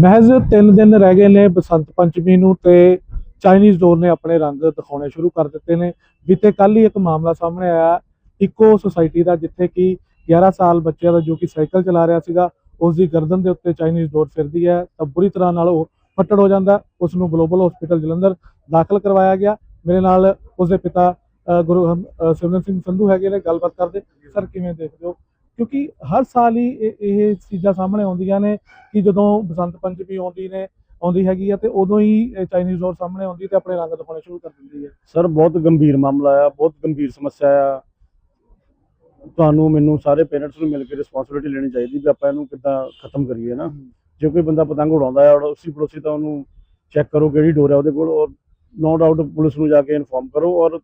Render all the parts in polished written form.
महज 3 दिन रह गए ने बसंत पंचमी नूं ते चाइनीज़ डोर ने अपने रंग दिखाने शुरू कर दिते ने। बीते कल ही एक मामला सामने आया इको सोसाइटी का, जिथे कि 11 साल बच्चे का जो कि साइकिल चला रहा सीगा, उसकी गर्दन के उत्ते चाइनीज़ डोर फिरदी है तो बुरी तरह नाल वो फट्टड़ हो जाता। उसनूं ग्लोबल हॉस्पिटल जलंधर दाखिल करवाया गया। मेरे नाल उसके पिता सिमरन सिंह संधू हैगे ने, गलबात करते। सर किवें देखदे हो, क्योंकि हर साल ही ये चीज़ां सामने आउंदियां ने कि जदों बसंत पंचमी आउंदी हैगी है ते उदों ही चाइनीज़ डोर सामने आउंदी ते अपने रंग दिखाने शुरू कर दिंदी है। सर बहुत गंभीर मामला आ, बहुत गंभीर समस्या आ। ਤੁਹਾਨੂੰ ਮੈਨੂੰ ਸਾਰੇ ਪੇਰੈਂਟਸ ਨੂੰ ਮਿਲ ਕੇ ਰਿਸਪੌਂਸਿਬਿਲਿਟੀ ਲੈਣੀ ਚਾਹੀਦੀ ਵੀ ਆਪਾਂ ਇਹਨੂੰ ਕਿੱਦਾਂ ਖਤਮ ਕਰੀਏ ਨਾ। ਜੇ ਕੋਈ ਬੰਦਾ ਪਤੰਗ ਉਡਾਉਂਦਾ ਹੈ ਉਸੀ ਪੜੋਸੀ ਤਾਂ ਉਹਨੂੰ ਚੈੱਕ ਕਰੋ ਕਿਹੜੀ ਡੋਰ ਹੈ ਉਹਦੇ ਕੋਲ, ਔਰ ਨੋ ਡਾਊਟ ਪੁਲਿਸ ਨੂੰ ਜਾ ਕੇ ਇਨਫੋਰਮ ਕਰੋ ਔਰ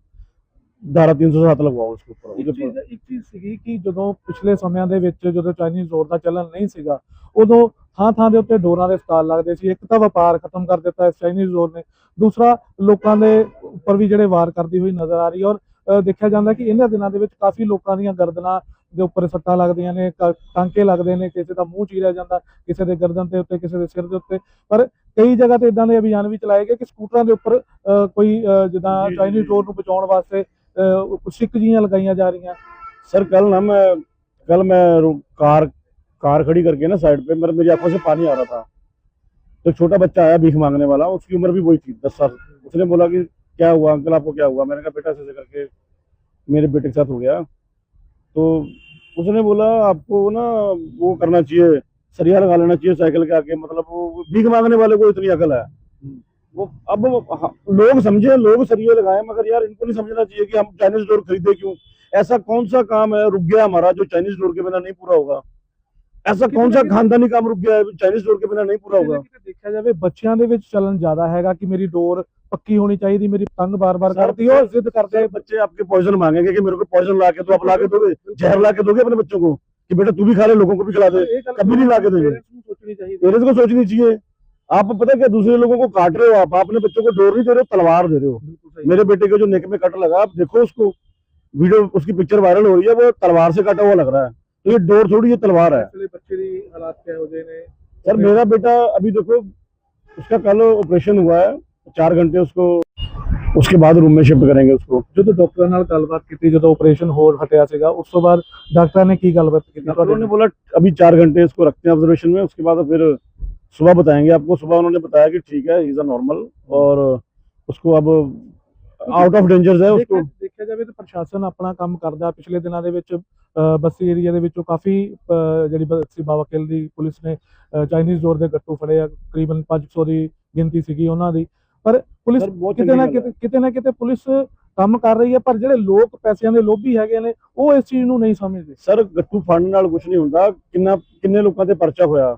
धारा 307 लगवाओ उसके ऊपर। एक चीज़ सीगी कि ਜਦੋਂ ਪਿਛਲੇ ਸਮਿਆਂ ਦੇ ਵਿੱਚ ਜਦੋਂ ਚਾਈਨੀਜ਼ ਡੋਰ ਦਾ ਚੱਲਣ ਨਹੀਂ ਸੀਗਾ, ਉਦੋਂ ਥਾਂ ਦੇ ਉੱਤੇ ਡੋਰਾਂ ਦੇ ਸਟਾਲ ਲੱਗਦੇ ਸੀ। ਇੱਕ ਤਾਂ ਵਪਾਰ ਖਤਮ ਕਰ ਦਿੱਤਾ ਇਸ ਚਾਈਨੀਜ਼ ਡੋਰ ਨੇ, ਦੂਸਰਾ ਲੋਕਾਂ ਦੇ ਉੱਪਰ ਵੀ ਜਿਹੜੇ ਵਾਰ ਕਰਦੀ ਹੋਈ ਨਜ਼ਰ ਆ ਰਹੀ ਹੈ। ਔਰ ਦੇਖਿਆ ਜਾਂਦਾ ਕਿ ਇਹਨਾਂ ਦਿਨਾਂ ਦੇ ਵਿੱਚ ਕਾਫੀ ਲੋਕਾਂ ਦੀਆਂ ਗਰਦਨਾਂ ਦੇ ਉੱਪਰ ਸੱਟਾਂ ਲੱਗਦੀਆਂ ਨੇ, ਟਾਂਕੇ ਲੱਗਦੇ ਨੇ, ਕਿਸੇ ਦਾ ਮੂੰਹ ਚੀਰਿਆ ਜਾਂਦਾ, ਕਿਸੇ ਦੇ ਗਰਦਨ ਦੇ ਉੱਤੇ, ਕਿਸੇ ਦੇ ਸਿਰ ਦੇ ਉੱਤੇ। ਪਰ ਕਈ ਜਗ੍ਹਾ ਤੇ ਇਦਾਂ ਦੇ ਅਭਿयान ਵੀ ਚਲਾਏ ਗਏ ਕਿ ਸਕੂਟਰਾਂ ਦੇ ਉੱਪਰ ਕੋਈ ਜਿੱਦਾਂ ਚਾਈਨੀਜ਼ ਡੋਰ ਨੂੰ ਬਚਾਉਣ ਵਾਸਤੇ सिक जियां लगाई जा रही हैं। सर कल मैं कार खड़ी करके ना साइड पे मेरी आंखों से पानी आ रहा था, तो छोटा बच्चा आया भीख मांगने वाला, उसकी उम्र भी वही थी 10 साल। उसने बोला कि क्या हुआ अंकल, आपको क्या हुआ? मैंने कहा बेटा ऐसे करके मेरे बेटे के साथ हो गया। तो उसने बोला आपको ना वो करना चाहिए, सरिया लगा लेना चाहिए साइकिल के आगे। मतलब वो भीख मांगने वाले को इतनी अकल है। वो अब लोग समझे, लोग सरिये लगाए, मगर यार इनको नहीं समझना चाहिए कि हम चाइनीज डोर खरीदे क्यों। ऐसा कौन सा काम है रुक गया हमारा जो चाइनीज डोर के बिना नहीं पूरा होगा? ऐसा कौन सा खानदानी काम रुक गया है चाइनीज डोर के बिना नहीं पूरा होगा? देखा जाए बच्चों के चलन ज्यादा है कि मेरी डोर पक्की होनी चाहिए, मेरी पतंग बार बार करती हो, जिद करते हैं। बच्चे आपके पॉइजन मांगेंगे कि मेरे को पॉइजन ला के तो आप ला के दोगे, जहर ला के दोगे अपने बच्चों को कि बेटा तू भी खा ले, लोगों को भी खिला दे? कभी नहीं ला के देंगे। पेरेंट्स को सोचनी चाहिए। आप पता है क्या, दूसरे लोगों को काट रहे हो, आप अपने बच्चों को डोर नहीं दे रहे हो, तलवार दे रहे हो। मेरे बेटे के जो नेक में कट लगा, आप देखो उसको, वीडियो उसकी पिक्चर वायरल हो रही है, वो तलवार से कटा हुआ लग रहा है। तो ये डोर थोड़ी, ये तलवार है। सर मेरा बेटा अभी देखो, उसका कल ऑपरेशन हुआ है, 4 घंटे उसको, उसके बाद रूम में शिफ्ट करेंगे उसको। जो डॉक्टर नाल गलबात की, जो ऑपरेशन हो हटिया सीगा, उस तो बाद डॉक्टर ने की गलबात की? डॉक्टर ने बोला अभी 4 घंटे इसको रखते हैं ऑब्जर्वेशन में, उसके बाद फिर सुबह बताएंगे आपको। सुबह उन्होंने बताया कि ठीक है, इज अ नॉर्मल, और उसको अब आउट ऑफ डेंजर है। उसको देखा जाए तो प्रशासन अपना काम करदा। पिछले दिनों ਦੇ ਵਿੱਚ बस्सी एरिया ਦੇ ਵਿੱਚੋਂ ਕਾਫੀ ਜਿਹੜੀ बस्सी बाबा किल ਦੀ ਪੁਲਿਸ ਨੇ ਚਾਈਨੀਜ਼ ਡੋਰ ਦੇ ਗੱਟੂ ਫੜੇ ਆ। ਤਕਰੀਬਨ 500 ਦੀ ਗਿਣਤੀ ਸੀਗੀ ਉਹਨਾਂ ਦੀ। ਪਰ ਪੁਲਿਸ ਕਿਤੇ ਨਾ ਕਿਤੇ ਪੁਲਿਸ ਕੰਮ ਕਰ ਰਹੀ ਹੈ, ਪਰ ਜਿਹੜੇ ਲੋਕ ਪੈਸਿਆਂ ਦੇ ਲੋਭੀ ਹੈਗੇ ਨੇ ਉਹ ਇਸ ਚੀਜ਼ ਨੂੰ ਨਹੀਂ ਸਮਝਦੇ। ਸਰ ਗੱਟੂ ਫੜਨ ਨਾਲ ਕੁਝ ਨਹੀਂ ਹੁੰਦਾ। ਕਿੰਨੇ ਲੋਕਾਂ ਤੇ ਪਰਚਾ ਹੋਇਆ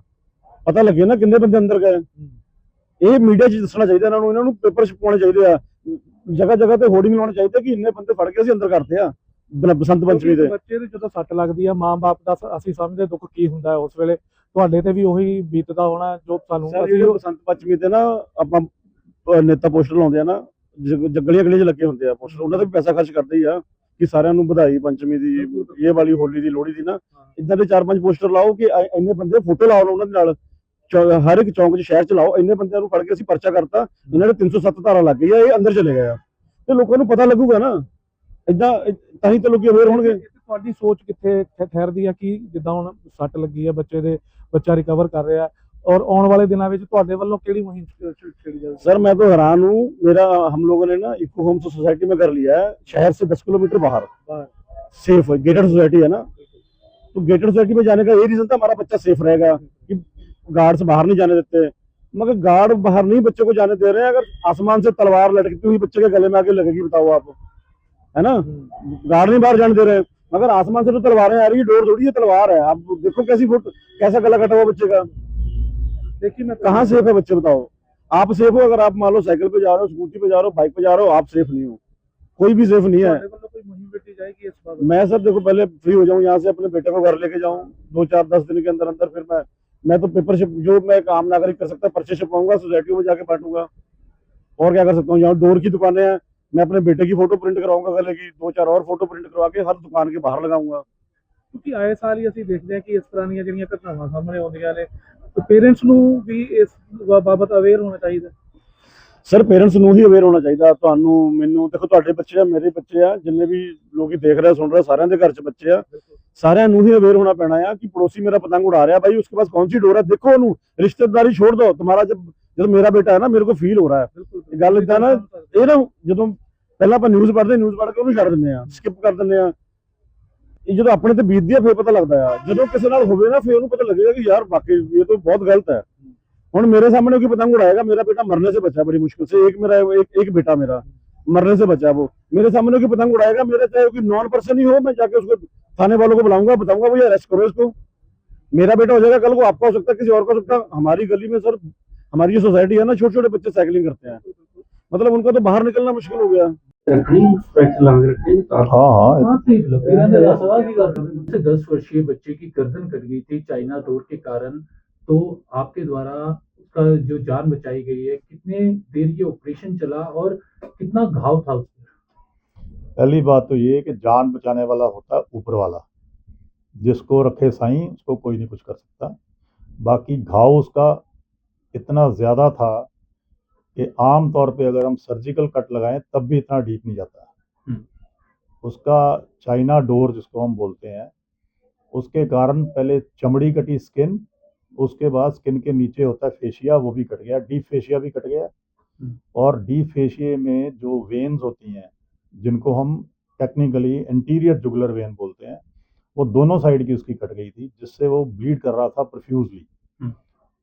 ਪਤਾ ਲੱਗੇ ਨਾ, ਕਿੰਨੇ ਬੰਦੇ ਅੰਦਰ ਗਏ। ਇਹ ਮੀਡੀਆ 'ਚ ਦੱਸਣਾ ਚਾਹੀਦਾ ਇਹਨਾਂ ਨੂੰ ਪੇਪਰ ਛਪਾਉਣੇ ਚਾਹੀਦੇ ਆ, ਜਗ੍ਹਾ ਜਗ੍ਹਾ ਤੇ ਹੋਰਡਿੰਗ ਲਾਉਣੇ ਚਾਹੀਦੇ ਕਿ ਇੰਨੇ ਬੰਦੇ ਫੜ ਕੇ ਅਸੀਂ ਅੰਦਰ ਕਰਦੇ ਆ ਬਸੰਤ ਪੰਚਮੀ ਦੇ। ਬੱਚੇ ਦੀ ਜਦੋਂ ਸੱਟ ਲੱਗਦੀ ਆ, ਮਾਂ-ਬਾਪ ਦਾ ਅਸੀਂ ਸਮਝਦੇ ਦੁੱਖ ਕੀ ਹੁੰਦਾ ਹੈ ਉਸ ਵੇਲੇ। ਤੁਹਾਡੇ ਤੇ ਵੀ ਉਹੀ ਬੀਤਦਾ ਹੋਣਾ ਜੋ ਸਾਨੂੰ। ਅਸੀਂ ਬਸੰਤ ਪੰਚਮੀ ਤੇ ਨਾ ਆਪਾਂ ਨੇਤਾ ਪੋਸਟਰ ਲਾਉਂਦੇ ਆ ਨਾ, ਗਲੀਆਂ ਚ ਲੱਗੇ ਹੁੰਦੇ ਆ ਪੋਸਟਰ, ਉਹਨਾਂ ਤੇ ਵੀ ਪੈਸਾ ਖਰਚ ਕਰਦੇ ਹੀ ਆ ਕਿ ਸਾਰਿਆਂ ਨੂੰ ਵਧਾਈ ਪੰਚਮੀ ਦੀ, ਇਹ ਵਾਲੀ ਹੋਲੀ ਦੀ, ਲੋਹੜੀ ਦੀ ਨਾ। ਇਦਾਂ ਦੇ 4-5 ਪੋਸਟਰ ਲਾਓ ਕਿ ਇੰਨੇ ਬੰਦੇ ਫੋਟੋ ਲਾਓ ਉਹਨਾਂ ਦੇ ਨਾਲ, ਹਰ ਇੱਕ ਚੌਂਕ 'ਚ ਸ਼ਹਿਰ 'ਚ ਲਾਓ। ਇੰਨੇ ਬੰਦਿਆਂ ਨੂੰ ਫੜ ਕੇ ਅਸੀਂ ਪਰਚਾ ਕਰਤਾ, ਇਹਨਾਂ ਦੇ 307 ਧਾਰਾ ਲੱਗ ਗਈ ਆ, ਇਹ ਅੰਦਰ ਚਲੇ ਗਏ ਆ, ਤੇ ਲੋਕਾਂ ਨੂੰ ਪਤਾ ਲੱਗੂਗਾ ਨਾ। ਇਦਾਂ ਤਾਂ ਹੀ ਤਾਂ ਲੋਕੀ ਅਵੇਅਰ ਹੋਣਗੇ। ਤੁਹਾਡੀ ਸੋਚ ਕਿੱਥੇ ਠਹਿਰਦੀ ਆ ਕਿ ਜਿੱਦਾਂ ਹੁਣ ਸੱਟ ਲੱਗੀ ਆ ਬੱਚੇ ਦੇ, ਬੱਚਾ ਰਿਕਵਰ ਕਰ ਰਿਹਾ, और आने वाले दिनों में ਤੁਹਾਡੇ ਵੱਲੋਂ ਕਿਹੜੀ ਮੁਹਿੰਮ ਛੇੜੀ ਜਾਵੇ? सर मैं तो हैरान हूँ। मेरा हम लोगों ने ना इको होम सोसाइटी में कर लिया है, शहर से 10 किलोमीटर बाहर सेफ है। गेटेड सोसाइटी है ना, तो गेटेड सोसाइटी में जाने का ये रीजन था हमारा बच्चा सेफ रहेगा कि गार्ड से बाहर नहीं जाने देते। मगर गार्ड बाहर नहीं बच्चे को जाने दे रहे हैं। अगर आसमान से तलवार लटकती हुई बच्चे के गले में आगे लगेगी, बताओ आप, है ना? गार्ड नहीं बाहर जाने दे रहे, मगर आसमान से तो तलवारें आ रही है, डोर थोड़ी है, तलवार है। आप देखो कैसा गला कटा हुआ बच्चे का। देखिए मैं कहाँ सेफ है बच्चे, बताओ आप सेफ हो? अगर आप मान लो साइकिल पे जा रहे हो, स्कूटी पे जा रहे हो, बाइक पे जा रहे हो, आप सेफ नहीं हो, कोई भी सेफ नहीं है। मैं सर देखो पहले फ्री हो जाऊं यहाँ से, अपने बेटे को घर लेके जाऊं 2-4-10 दिन के अंदर अंदर, फिर मैं तो पेपर शिप जो मैं आम नागरिक कर सकता, पर्चे छपवाऊंगा, सोसाइटियों में जाके बांटूंगा, और क्या कर सकता हूँ। यहाँ डोर की दुकानें हैं, मैं अपने बेटे की फोटो प्रिंट करवाऊंगा गले की, 2-4 और फोटो प्रिंट करवा के हर दुकान के बाहर लगाऊंगा। क्योंकि आए साल ही ਅਸੀਂ देखते हैं कि इस तरह ਦੀਆਂ ਜਿਹੜੀਆਂ ਘਟਨਾਵਾਂ ਸਾਹਮਣੇ ਆਉਂਦੀਆਂ ਨੇ, ਤੇ ਪੇਰੈਂਟਸ ਨੂੰ ਵੀ ਇਸ ਬਾਬਤ ਅਵੇਅਰ ਹੋਣਾ ਚਾਹੀਦਾ। ਸਰ ਪੇਰੈਂਟਸ ਨੂੰ ਹੀ ਅਵੇਅਰ ਹੋਣਾ ਚਾਹੀਦਾ। ਤੁਹਾਨੂੰ ਮੈਨੂੰ ਦੇਖੋ, ਤੁਹਾਡੇ ਬੱਚੇ ਆ, ਮੇਰੇ ਬੱਚੇ ਆ, ਜਿੰਨੇ ਵੀ ਲੋਕੀ ਦੇਖ ਰਹੇ ਸੁਣ ਰਹੇ, ਸਾਰਿਆਂ ਦੇ ਘਰ 'ਚ ਬੱਚੇ ਆ, ਸਾਰਿਆਂ ਨੂੰ ही अवेयर होना पैना है कि पड़ोसी मेरा पतंग उड़ा रहा है, भाई उसके पास कौन सी डोर है, देखो ਉਹਨੂੰ रिश्तेदारी छोड़ दो। तुम्हारा जब मेरा बेटा है ना, मेरे को फील हो रहा है ਗੱਲ ਇਦਾਂ ਨਾ, ਇਹ ਨਾ ਜਦੋਂ ਪਹਿਲਾਂ ਆਪਾਂ ਨਿਊਜ਼ ਪੜ੍ਹ ਕੇ ਉਹਨੂੰ ਛੱਡ ਦਿੰਦੇ ਆ, ਸਕਿਪ ਕਰ ਦਿੰਦੇ ਆ। ਇਹ ਜਦੋਂ ਆਪਣੇ ਤੇ ਬੀਤਦੀ ਆ ਫਿਰ ਪਤਾ ਲੱਗਦਾ ਆ, ਜਦੋਂ ਕਿਸੇ ਨਾਲ ਹੋਵੇ ਨਾ ਫਿਰ ਉਹਨੂੰ ਪਤਾ ਲੱਗੇਗਾ कि यार वाकई ये तो बहुत गलत है। ਹੁਣ मेरे सामने कोई पतंग उड़ाएगा, मेरा बेटा मरने से बचा बड़ी मुश्किल से, एक बेटा मेरा मरने से बचा, वो मेरे सामने कोई पतंग उड़ाएगा, मेरे चाहे कोई नॉन पर्सन ही हो, मैं जाके उसको थाने वालों को बुलाऊंगा, बताऊंगा भैया अरेस्ट करो इसको। मेरा बेटा हो जाएगा, कल को आपका हो सकता है, किसी और का हो सकता है। हमारी गली में सर, हमारी जो सोसाइटी है ना, छोटे छोटे बच्चे साइकिलिंग करते हैं, मतलब उनका तो बाहर निकलना मुश्किल हो गया। हाँ, 10 वर्षीय बच्चे की गर्दन कट गई थी चाइना डोर के कारण, तो आपके द्वारा उसका जो जान बचाई गई है, कितने देर ये ऑपरेशन चला और कितना घाव था उसमें? पहली बात तो ये है कि जान बचाने वाला होता है ऊपर वाला, जिसको रखे साईं उसको कोई नहीं कुछ कर सकता। बाकी घाव उसका इतना ज़्यादा था कि आम तौर पे अगर हम सर्जिकल कट लगाएं तब भी इतना डीप नहीं जाता। उसका चाइना डोर जिसको हम बोलते हैं, उसके कारण पहले चमड़ी कटी, स्किन, उसके बाद स्किन के नीचे होता है फेशिया, वो भी कट गया, डीप फेशिया भी कट गया। और डीप फेशिया में जो वेन्स होती हैं, जिनको हम टेक्निकली इंटीरियर जुगुलर वेन बोलते हैं, वो दोनों साइड की उसकी कट गई थी, जिससे वो ब्लीड कर रहा था प्रोफ्यूजली।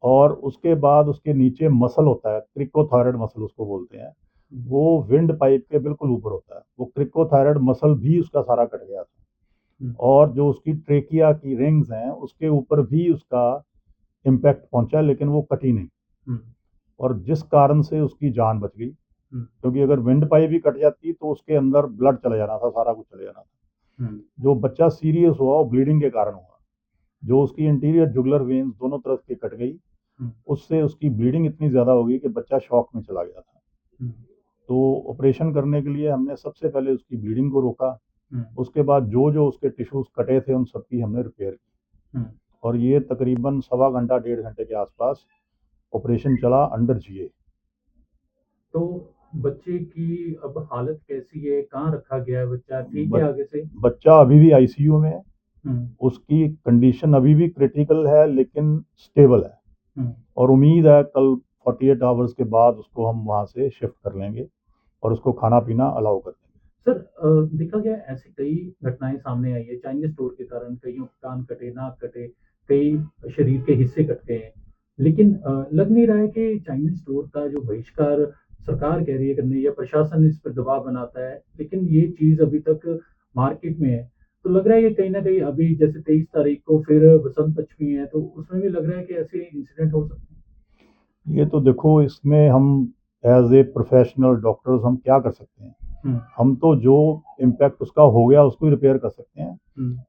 और उसके बाद उसके नीचे मसल होता है, क्रिकोथायरॉयड मसल उसको बोलते हैं, वो विंड पाइप के बिल्कुल ऊपर होता है, वो क्रिकोथायरॉयड मसल भी उसका सारा कट गया था। और जो उसकी ट्रेकिया की रिंग्स हैं उसके ऊपर भी उसका इम्पैक्ट पहुंचा, लेकिन वो कटी नहीं, और जिस कारण से उसकी जान बच गई। क्योंकि अगर विंड पाइप भी कट जाती तो उसके अंदर ब्लड चले जाना था, सारा कुछ चले जाना था। जो बच्चा सीरियस हुआ वो ब्लीडिंग के कारण हुआ, जो उसकी इंटीरियर जुगुलर वेन्स दोनों तरफ की कट गई, उससे उसकी ब्लीडिंग इतनी ज़्यादा हो गई कि बच्चा शॉक में चला गया था। तो ऑपरेशन करने के लिए हमने सबसे पहले उसकी ब्लीडिंग को रोका, उसके बाद जो जो उसके टिश्यूज कटे थे उन सबकी हमने रिपेयर की, और ये तकरीबन 1.25 घंटा 1.5 घंटे के आसपास ऑपरेशन चला अंडर जीए। तो बच्चे की अब हालत कैसी है, कहाँ रखा गया है बच्चा, ठीक है आगे से? बच्चा अभी भी आईसीयू में है, उसकी कंडीशन अभी भी क्रिटिकल है लेकिन स्टेबल है, और उम्मीद है कल 48 आवर्स के बाद उसको हम वहाँ से शिफ्ट कर लेंगे और उसको खाना पीना अलाउ कर देंगे। सर, देखा गया ऐसी कई घटनाएं सामने आई है, चाइनीज डोर के कारण कईयों के कान कटे, नाक कटे, कई शरीर के हिस्से कट गए हैं, लेकिन लग नहीं रहा है कि चाइनीज डोर का जो बहिष्कार सरकार कह रही है करने, या प्रशासन इस पर दबाव बनाता है, लेकिन ये चीज अभी तक मार्केट में है, तो लग रहा है कि कहीं ना कहीं अभी जैसे 23 तारीख को फिर बसंत पंचमी है, तो उसमें भी लग रहा है कि ऐसे इंसिडेंट हो सकते हैं। ये तो देखो, इसमें हम एज ए प्रोफेशनल डॉक्टर्स हम क्या कर सकते हैं? हम तो जो इम्पैक्ट उसका हो गया उसको ही रिपेयर कर सकते हैं।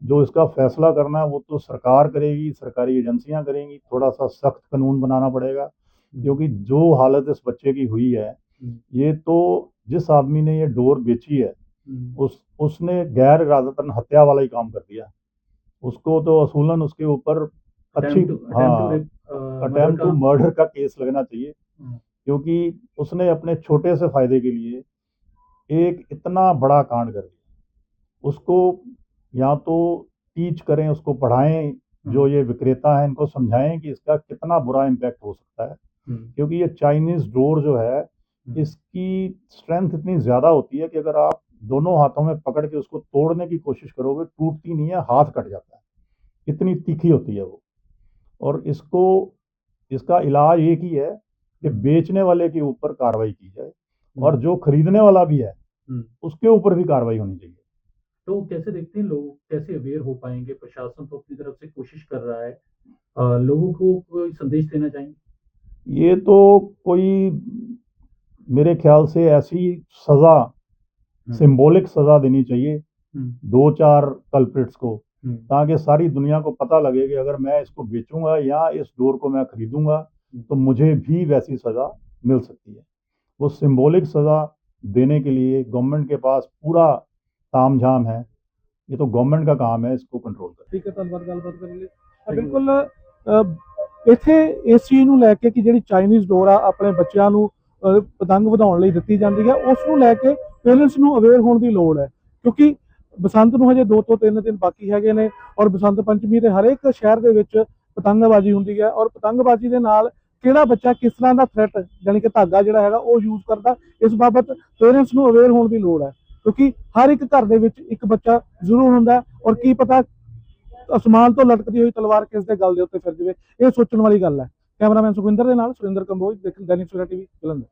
जो इसका फैसला करना है वो तो सरकार करेगी, सरकारी एजेंसियां करेंगी, थोड़ा सा सख्त कानून बनाना पड़ेगा, क्योंकि जो हालत इस बच्चे की हुई है, ये तो जिस आदमी ने ये डोर बेची है उसने गैर इरादतन हत्या वाला ही काम कर दिया। उसको तो असूलन उसके ऊपर अटेम्प्ट टू मर्डर का केस लगना चाहिए, क्योंकि उसने अपने छोटे से फायदे के लिए एक इतना बड़ा कांड कर दिया। उसको या तो टीच करें, उसको पढ़ाएं, जो ये विक्रेता हैं इनको समझाएं कि इसका कितना बुरा इम्पैक्ट हो सकता है, क्योंकि ये चाइनीज डोर जो है इसकी स्ट्रेंथ इतनी ज़्यादा होती है कि अगर आप दोनों हाथों में पकड़ के उसको तोड़ने की कोशिश करोगे टूटती नहीं है, हाथ कट जाता है, इतनी तीखी होती है वो। और इसका इलाज एक ही है कि बेचने वाले के ऊपर कार्रवाई की जाए, और जो खरीदने वाला भी है उसके ऊपर भी कार्रवाई होनी चाहिए। तो कैसे देखते हैं लोग, कैसे अवेयर हो पाएंगे? प्रशासन तो अपनी तरफ से कोशिश कर रहा है, लोगों को कोई संदेश देना चाहेंगे? ये तो कोई मेरे ख्याल से ऐसी सजा, सिंबॉलिक सजा देनी चाहिए 2-4 कल्प्रिट्स को, ताकि सारी दुनिया को पता लगे कि अगर मैं इसको बेचूंगा या इस डोर को मैं खरीदूंगा तो मुझे भी वैसी सजा मिल सकती है। वो सिंबॉलिक सजा देने के लिए गवर्नमेंट के पास पूरा तामझाम है, ये तो गवर्नमेंट का काम है इसको कंट्रोल करना। ठीक है, धन्यवाद गलबात करने ਲਈ। बिल्कुल ਇੱਥੇ ਇਸ ਚੀਜ਼ ਨੂੰ ਲੈ ਕੇ ਕਿ ਜਿਹੜੀ ਚਾਈਨੀਜ਼ ਡੋਰ ਆ ਆਪਣੇ ਬੱਚਿਆਂ ਨੂੰ ਪਤੰਗ ਵਧਾਉਣ ਲਈ ਦਿੱਤੀ ਜਾਂਦੀ ਹੈ, ਉਸ ਨੂੰ ਲੈ ਕੇ ਪੇਰੈਂਟਸ ਨੂੰ ਅਵੇਅਰ ਹੋਣ ਦੀ ਲੋੜ ਹੈ, ਕਿਉਂਕਿ ਬਸੰਤ ਨੂੰ ਹਜੇ 2 ਤੋਂ 3 ਦਿਨ ਬਾਕੀ ਹੈਗੇ ਨੇ ਔਰ ਬਸੰਤ ਪੰਚਮੀ ਤੇ ਹਰੇਕ ਸ਼ਹਿਰ ਦੇ ਵਿੱਚ ਪਤੰਗਬਾਜ਼ੀ ਹੁੰਦੀ ਹੈ ਔਰ ਪਤੰਗਬਾਜ਼ੀ ਦੇ ਨਾਲ ਕਿਹੜਾ ਬੱਚਾ ਕਿਸ ਤਰ੍ਹਾਂ ਦਾ ਥ੍ਰੈਟ ਜਾਣੀ ਕਿ ਧਾਗਾ ਜਿਹੜਾ ਹੈਗਾ ਉਹ ਯੂਜ਼ ਕਰਦਾ, ਇਸ ਬਾਬਤ ਪੇਰੈਂਟਸ ਨੂੰ ਅਵੇਅਰ ਹੋਣ ਦੀ ਲੋੜ ਹੈ, ਕਿਉਂਕਿ ਹਰ ਇੱਕ ਘਰ ਦੇ ਵਿੱਚ ਇੱਕ ਬੱਚਾ ਜ਼ਰੂਰ ਹੁੰਦਾ ਔਰ ਕੀ ਪਤਾ ਅਸਮਾਨ ਤੋਂ ਲਟਕਦੀ ਹੋਈ ਤਲਵਾਰ ਕਿਸ ਦੇ ਗਲ ਦੇ ਉੱਤੇ ਫਿਰ ਜਾਵੇ। ਇਹ ਸੋਚਣ ਵਾਲੀ ਗੱਲ ਹੈ। ਕੈਮਰਾਮੈਨ ਸੁਖਵਿੰਦਰ ਦੇ ਨਾਲ ਸੁਰਿੰਦਰ ਕੰਬੋਜ, ਦੈਨਿਕ ਸਵੇਰਾ ਟੀਵੀ, ਜਲੰਧਰ।